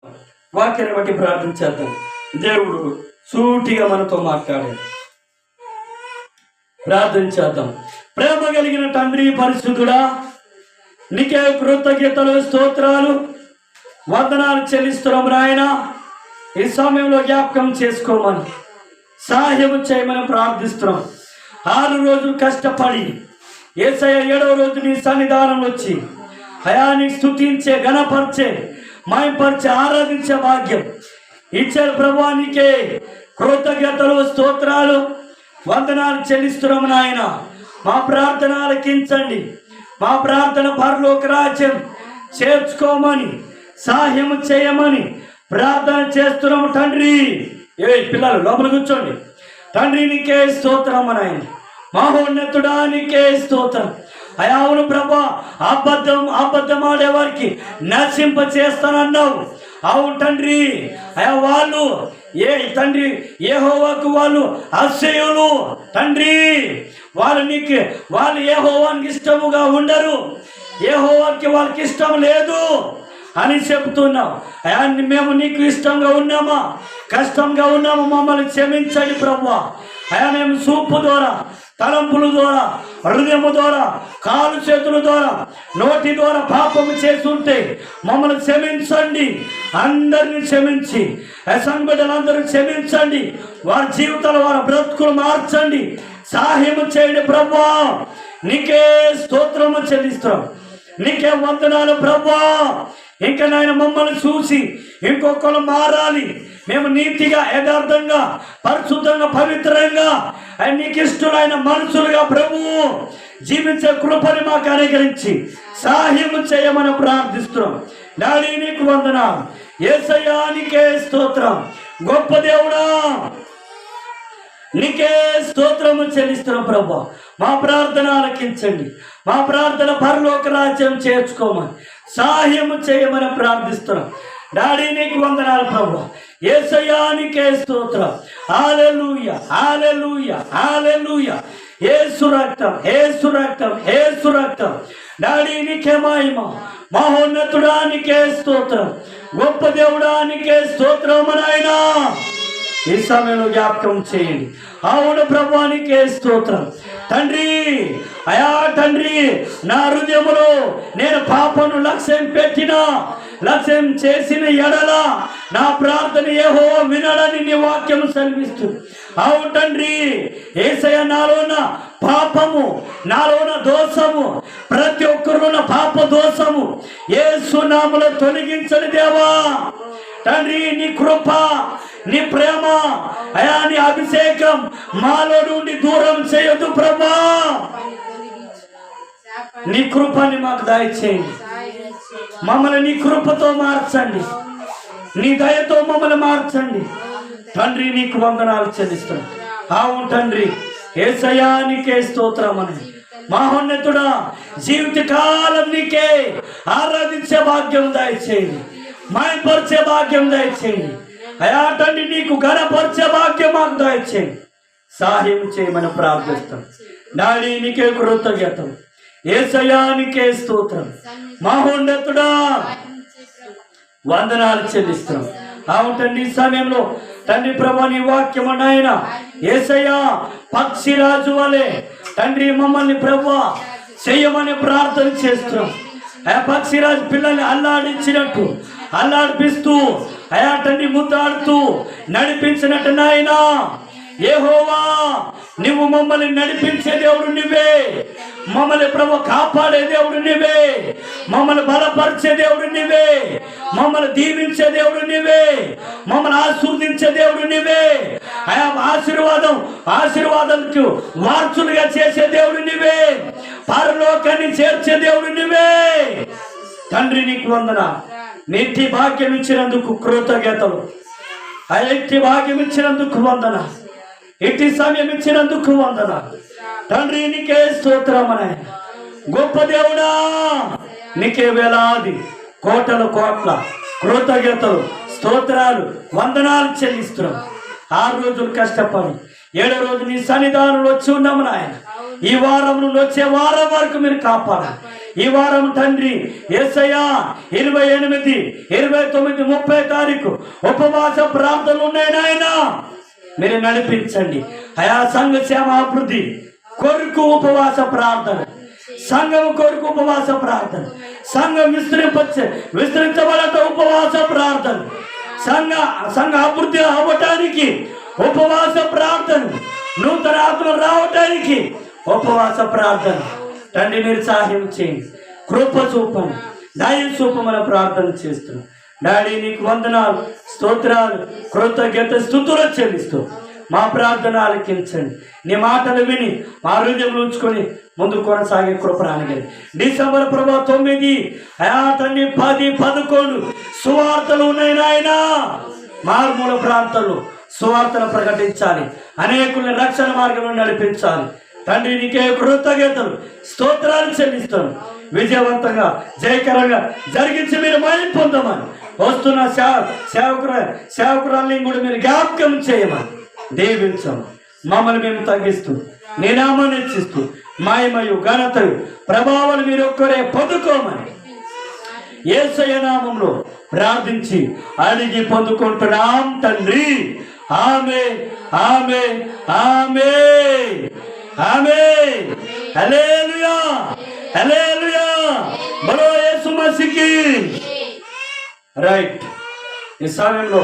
వాక్యాన్ని బట్టి ప్రార్థించేద్దాం. దేవుడు సూటిగా మనతో మాట్లాడాడు. ప్రార్థించేద్దాం. ప్రేమ కలిగిన తండ్రి పరిశుద్ధుడా, నీకే కృతజ్ఞతలు స్తోత్రాలు వందనాలు చెల్లిస్తున్నాం నాయన. ఈ సమయంలో జ్ఞాపకం చేసుకోమని సహాయం చేయమని ప్రార్థిస్తున్నాం. 6 రోజులు కష్టపడి యేసయ్య 7వ రోజు నీ సన్నిధానం వచ్చి హయాన్ని స్తుతించే, ఘనపరిచే, మాయపరిచే, ఆరాధించే భాగ్యం ఇచ్చారు ప్రభువా. నీకే కృతజ్ఞతలు స్తోత్రాలు వందనాలు చెల్లిస్తున్నాము నాయన. మా ప్రార్థన ఆలకించండి. మా ప్రార్థన పరలోక రాజ్యం చేర్చుకోమని సహాయం చేయమని ప్రార్థన చేస్తున్నాము తండ్రి. పిల్లలు లోపల కూర్చోండి. తండ్రి నీకే స్తోత్రం నాయన. మహోన్నతుడా నీకే స్తోత్రం. అవును ప్రభా, అబద్ధం ఆడేవారికి నశింప చేస్తానన్నావు. అవును తండ్రి. వాళ్ళు తండ్రి యెహోవాకు వాళ్ళు అసహ్యులు తండ్రి. వాళ్ళు యెహోవానికి ఇష్టముగా ఉండరు. యెహోవాకి వాళ్ళకి ఇష్టం లేదు అని చెప్తున్నావు. మేము నీకు ఇష్టంగా ఉన్నామా, కష్టంగా ఉన్నామా? మమ్మల్ని క్షమించండి ప్రభువా. మేము చూపు ద్వారా, తలంపుల ద్వారా, హృదయము ద్వారా, కాలు చేతుల ద్వారా, నోటి ద్వారా పాపము చేస్తుంటే మమ్మల్ని క్షమించండి. అందరినీ క్షమించి సంఘటనలందరూ క్షమించండి. వారి జీవితాలు, వారి బ్రతుకులు మార్చండి. సహాయము చేయండి ప్రభువా. నీకే స్తోత్రము చెల్లిస్తున్నాం. నీకే వందనాలు ప్రభువా. ఇంకా నాయన మమ్మల్ని చూసి ఇంకొకరు మారాలి. మేము నీతిగా, యథార్థంగా, పరిశుద్ధంగా, పవిత్రంగా నీకు ఇష్టమైన మనుషులుగా ప్రభువు జీవించే కృపని మాకు అనుగ్రహించి సహాయం చేయమని ప్రార్థిస్తున్నాం. డాడీ నీకు వందనాలు. యేసయ్యా నీకే స్తోత్రం. గొప్ప దేవుడా నీకే స్తోత్రము చెల్లిస్తున్నాం ప్రభు. మా ప్రార్థన ఆలకించండి. మా ప్రార్థన పరలోక రాజ్యం చేర్చుకోమని సహాయము చేయమని ప్రార్థిస్తున్నాం. డాడీ నీకు వందనాలు ప్రభు. యేసయ్యా నీకే స్తోత్రం. హల్లెలూయా, హల్లెలూయా, హల్లెలూయా. యేసు రక్తం, యేసు రక్తం, యేసు రక్తం. డాడీ నీకే మహిమ. మహోన్నతుడా నీకే స్తోత్రం. గొప్ప దేవుడా నీకే స్తోత్రం నాయనా. ఈ సమయంలో జ్ఞాపకం చేయండి. అవును ప్రభువా నీకే స్తోత్రం తండ్రి. తండ్రి, నా హృదయములో నేను పాపను లక్ష్యం చేసిన ఎడల నా ప్రార్థన యెహోవా వినడని నీ వాక్యము సెలవిస్తుంది. అవును తండ్రి. యేసయ్య నాలోన పాపము, నాలోన దోషము, ప్రతి ఒక్కరున్న పాప దోషము యేసు నామములో తొలగించని దేవా తండ్రి. నీ కృప, నీ ప్రేమ, నీ అభిషేకం మాలో నుండి దూరం చేయొద్దు ప్రభా. నీ కృపని మాకు దయచేయండి. మమ్మల్ని నీ కృపతో మార్చండి. నీ దయతో మమ్మల్ని మార్చండి తండ్రి. నీకు వందనాలు చెల్లిస్తున్నాం. అవును తండ్రి. యేసయ్యా నీకే స్తోత్రమని. మహోన్నతుడా, జీవితకాలం నీకే ఆరాధించే భాగ్యం దయచేయండి. మాయపరిచే భాగ్యం దయచేయండి. తండ్రి నీకు ఘనపరిచే భాగ్యం మాకు దయచేయండి. సహాయం చేయమని ప్రార్థిస్తాం. డాడీ నీకే కృతజ్ఞతం. యేసయ్యా నీకే స్తోత్రం. మహోన్నతుడా వందనాలు చెల్లిస్తున్నాం. అవును తండ్రి. ఈ సమయంలో తండ్రి ప్రభు నీ వాక్యము నాయన యేసయ్యా పక్షిరాజు వలె తండ్రి మమ్మల్ని ప్రభు చెయ్యమని ప్రార్థన చేస్తున్నాం. పక్షిరాజు పిల్లల్ని అల్లాడించినట్టు అల్లాడిపిస్తూ తండ్రి ముద్దాడుతూ నడిపించినట్టు నాయనా యెహోవా నువ్వు మమ్మల్ని నడిపించే దేవుడు నువ్వే. మమ్మల్ని ప్రభు కాపాడే దేవుడు నువ్వే. మమ్మల్ని బలపరిచే దేవుడు నువ్వే. మమ్మల్ని దీవించే దేవుడు నువ్వే. మమ్మల్ని ఆశీర్వదించే దేవుడు నువ్వే. ఆశీర్వాదంకు వారసులుగా చేసే దేవుడు నువ్వే. పరలోకాన్ని చేర్చే దేవుడు నువ్వే. తండ్రి నీకు వందనాలు. నిత్య భాగ్యం ఇచ్చినందుకు కృతజ్ఞతలు. ఎట్టి భాగ్యం ఇచ్చినందుకు వందనాలు. ఎట్టి సమయం ఇచ్చినందుకు వందనాలు తండ్రి. నీకే స్తోత్రమనే. గొప్ప దేవుడా నీకే వేలాది కోటల కోట్ల కృతజ్ఞతలు, స్తోత్రాలు, వందనాలు చెల్లిస్తున్నాం. 6 రోజులు కష్టపడి 7వ రోజు నీ సన్నిధానంలో వచ్చి ఉన్నాము నాయన. ఈ వారం నుండి వచ్చే వారం వరకు మీరు కాపాడాలి. ఈ వారం తండ్రి యేసయ్యా 28, 29, 30 తారీఖు ఉపవాస ప్రార్థనలు ఉన్నాయి నాయన. మీరు నడిపించండి. ఆయా సంఘ సేవ అభివృద్ధి కొరకు ఉపవాస ప్రార్థన, సంఘం కొరకు ఉపవాస ప్రార్థన, సంఘం విస్తరించబడట ఉపవాస ప్రార్థన, సంఘ అభివృద్ధి అవ్వటానికి ఉపవాస ప్రార్థన, నూతన ఆత్మ రావటానికి ఉపవాస ప్రార్థన. తండ్రి మీరు సహాయం చేయండి, కృప చూపండి, దయ చూపమని ప్రార్థన చేస్తున్నాం. డాడీ నీకు వందనాలు, స్తోత్రాలు, కృతజ్ఞత స్తుతులు చెల్లిస్తూ మా ప్రార్థన ఆలకించండి. నీ మాటలు విని మా హృదయం ఉంచుకొని ముందు కొనసాగే కృపరానిగలి. డిసెంబర్ 9 తండ్రి 10, 11 సువార్తలు ఉన్నాయి నాయన. మారుమూల ప్రాంతాల్లో సువార్తను ప్రకటించాలి, అనేకుల్ని రక్షణ మార్గంలో నడిపించాలి. తండ్రి నీకే కృతజ్ఞతలు స్తోత్రాలు చెల్లిస్తాను. విజయవంతంగా జయకరంగా జరిగించి మీరు మయం పొందమని వస్తున్న సేవకురాల్ని కూడా మీరు జ్ఞాపకం చేయమని దీవించము. మమ్మల్ని మేము తగ్గిస్తూ నీ నామాన్ని హెచ్చిస్తూ మహిమయు ఘనతయు ప్రభావాలు మీరు ఒక్కరే పొందుకోమని యేసయ్య నామములో ప్రార్థించి అడిగి పొందుకుంటున్నాం తండ్రి. ఆమేన్, ఆమేన్, ఆమేన్, ఆమేన్. హల్లెలూయా, హల్లెలూయా. బలో యేసు మసీహ్ కి. రైట్. ఈ సమయంలో